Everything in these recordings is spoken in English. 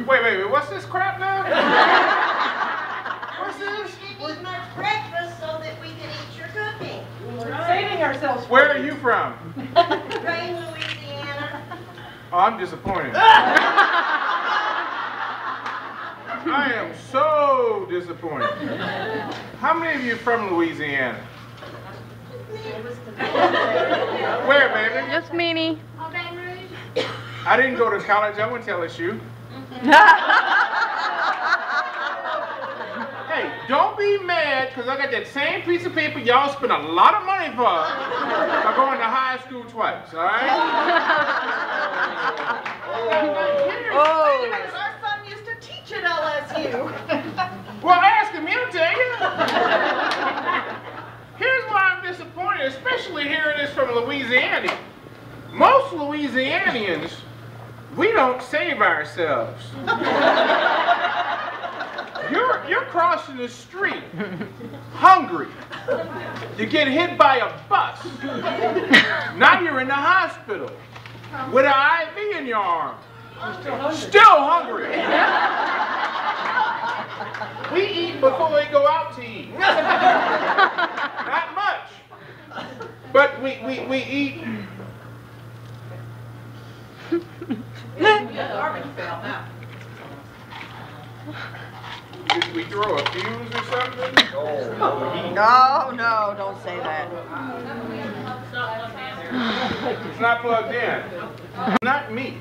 Wait, what's this crap now? What's this? Eat much breakfast so that we can eat your cooking. We're saving ourselves. Where are you from? Rain, Louisiana. Oh, I'm disappointed. I am so disappointed. How many of you from Louisiana? Where, baby? Just Meanie. I didn't go to college. I went to LSU. Hey, don't be mad because I got that same piece of paper y'all spent a lot of money for by going to high school twice, all right? Oh. Our son used to teach at LSU. Well, ask him, he'll tell you. Here's why I'm disappointed, especially hearing this from Louisiana. Most Louisianians, we don't save ourselves. You're crossing the street, hungry. You get hit by a bus. Now you're in the hospital with an IV in your arm. Still hungry. We eat before we go out to eat. Not much. But we eat. Did we throw a fuse or something? No, don't say that. It's not plugged in. Not me.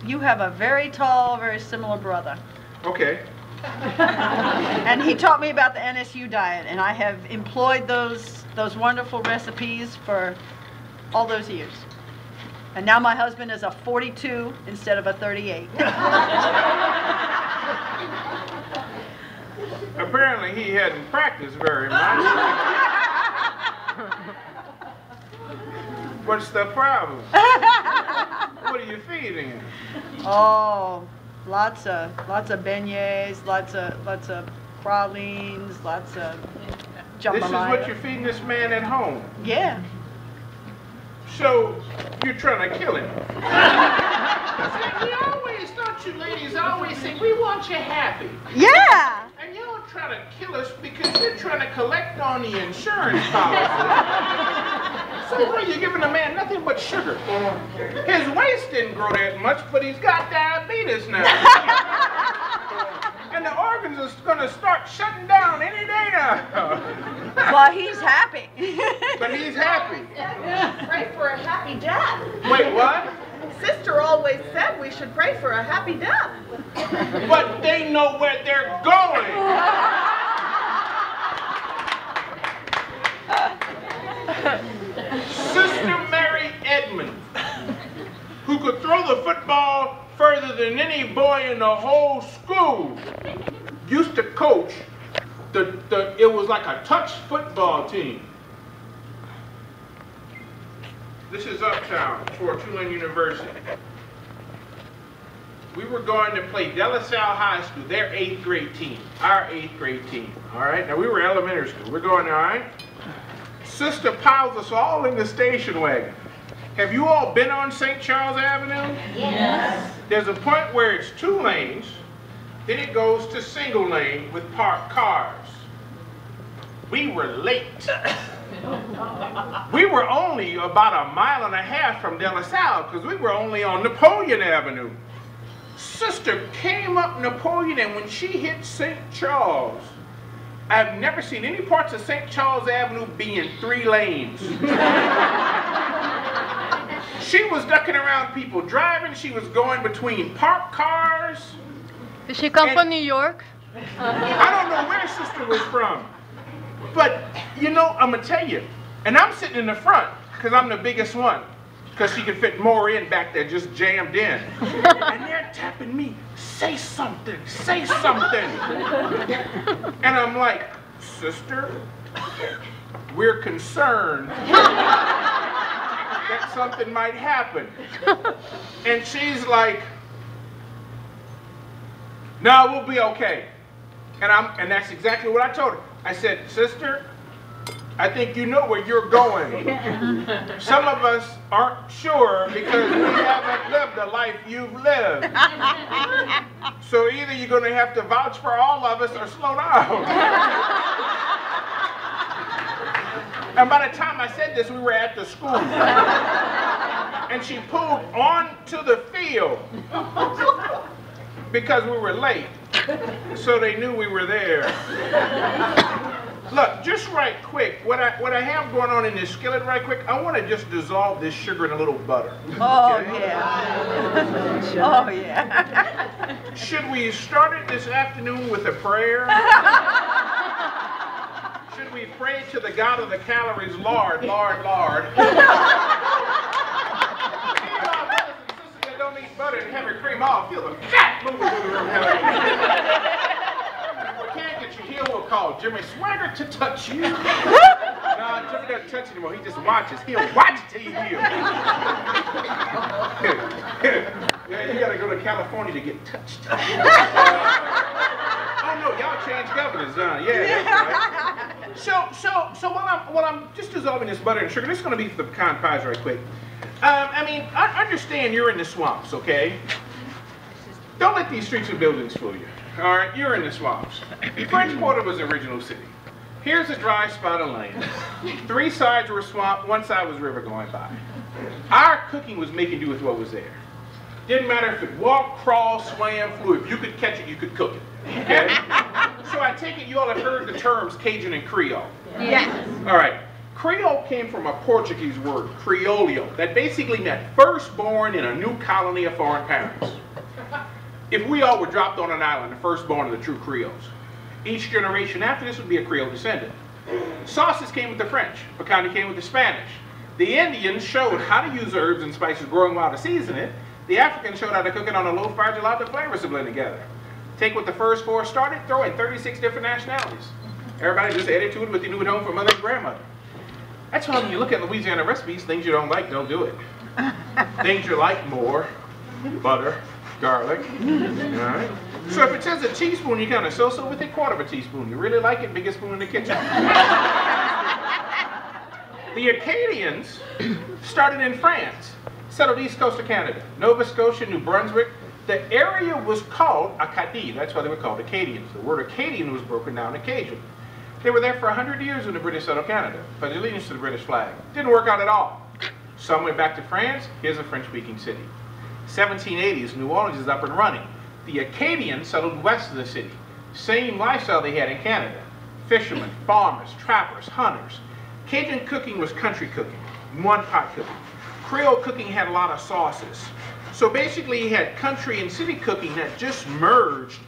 You have a very tall, very similar brother. Okay. And he taught me about the NSU diet, and I have employed those wonderful recipes for all those years. And now my husband is a 42 instead of a 38. Apparently he hadn't practiced very much. What's the problem? What are you feeding him? Oh, lots of beignets, lots of pralines, lots of jambalaya. This is what you're feeding this man at home. Yeah. So you're trying to kill him. See, we always, don't you ladies always say, we want you happy. Yeah. And you don't try to kill us because you're trying to collect on the insurance policy. So what are you giving a man nothing but sugar? His waist didn't grow that much, but he's got diabetes now. And the organs are going to start shutting down any day now. Well, he's happy. But he's happy. Pray for a happy death. Wait, what? Sister always said we should pray for a happy death. But they know where they're going. Sister Mary Edmond, who could throw the football further than any boy in the whole school, used to coach it was like a touch football team. This is uptown for Tulane University. We were going to play De La Salle High School, their 8th grade team, our 8th grade team. All right, now we were elementary school. We're going there, all right? Sister piles us all in the station wagon. Have you all been on St. Charles Avenue? Yes. There's a point where it's 2 lanes, then it goes to single lane with parked cars. We were late. We were only about 1.5 miles from De La Salle because we were only on Napoleon Avenue. Sister came up Napoleon, and when she hit St. Charles, I've never seen any parts of St. Charles Avenue be in 3 lanes. She was ducking around people driving. She was going between parked cars. Did she come from New York? I don't know where Sister was from. But, you know, I'm going to tell you. And I'm sitting in the front because I'm the biggest one. Because she could fit more in back there, just jammed in. And they're tapping me, say something, say something. And I'm like, Sister, we're concerned that something might happen. And she's like, no, we'll be okay. And that's exactly what I told her. I said, Sister, I think you know where you're going. Some of us aren't sure because we haven't lived the life you've lived. So either you're going to have to vouch for all of us or slow down. And by the time I said this, we were at the school. And she pulled onto the field because we were late. So they knew we were there. Look, just right quick, what I have going on in this skillet right quick, I want to just dissolve this sugar in a little butter. Oh, Okay? yeah. Oh, yeah. Should we start it this afternoon with a prayer? Should we pray to the God of the calories, Lord, Lord, Lord? Don't eat butter and heavy cream. I'll feel the fat moving through the room. If we can't get you here, we'll call Jimmy Swagger to touch you. No, Jimmy doesn't touch anymore. He just watches. He'll watch till you heal. Yeah, you gotta go to California to get touched. Oh no, y'all changed governors, huh? Yeah, that's right. So while I'm just dissolving this butter and sugar, this is gonna be for the pecan pies right quick. I understand you're in the swamps, okay? Don't let these streets and buildings fool you. All right, you're in the swamps. French Quarter was the original city. Here's a dry spot of land. 3 sides were swamp, 1 side was river going by. Our cooking was making do with what was there. Didn't matter if it walked, crawled, swam, flew. If you could catch it, you could cook it. Okay? So I take it you all have heard the terms Cajun and Creole. Yes. All right. Creole came from a Portuguese word, criollo, that basically meant firstborn in a new colony of foreign parents. If we all were dropped on an island, the firstborn of the true Creoles. Each generation after this would be a Creole descendant. Sauces came with the French. Picante came with the Spanish. The Indians showed how to use herbs and spices growing wild to season it. The Africans showed how to cook it on a low fire to allow the flavors to blend together. Take what the first 4 started, throw in 36 different nationalities. Everybody just added to it what they knew at home from mother and grandmother. That's why when you look at Louisiana recipes, things you don't like, don't do it. Things you like more, butter, garlic, all right? So if it says a teaspoon, you kind of so-so with it, 1/4 teaspoon. You really like it, biggest spoon in the kitchen. The Acadians started in France, settled east coast of Canada, Nova Scotia, New Brunswick. The area was called Acadie, that's why they were called Acadians. The word Acadian was broken down to Cajun. They were there for 100 years when the British settled Canada, pledged allegiance to the British flag. Didn't work out at all. Some went back to France. Here's a French-speaking city. 1780s, New Orleans is up and running. The Acadians settled west of the city. Same lifestyle they had in Canada. Fishermen, farmers, trappers, hunters. Cajun cooking was country cooking, one-pot cooking. Creole cooking had a lot of sauces. So basically you had country and city cooking that just merged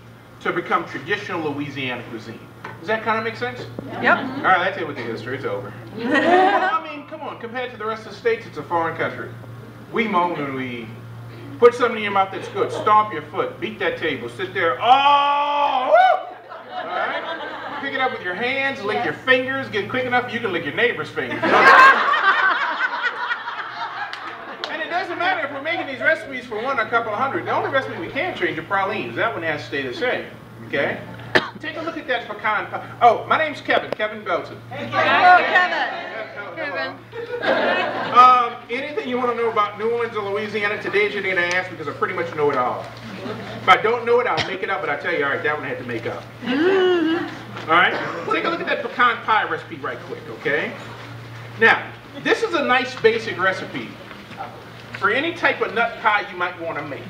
to become traditional Louisiana cuisine. Does that kind of make sense? Yep. All right, that's it with the history. It's over. Well, I mean, come on. Compared to the rest of the states, it's a foreign country. We moan when we eat. Put something in your mouth that's good. Stomp your foot. Beat that table. Sit there. Oh! Woo! All right? Pick it up with your hands. Lick your fingers. Get quick enough, you can lick your neighbor's fingers. And it doesn't matter if we're making these recipes for 1 or a couple of hundred. The only recipe we can change are pralines. That one has to stay the same. Okay? Take a look at that pecan pie. Oh, my name's Kevin. Kevin Belton. Hey, Kevin. Kevin. Anything you want to know about New Orleans or Louisiana, today's your day to ask because I pretty much know it all. If I don't know it, I'll make it up, but I tell you, all right, that one I had to make up. All right? Take a look at that pecan pie recipe right quick, okay? Now, this is a nice basic recipe for any type of nut pie you might want to make.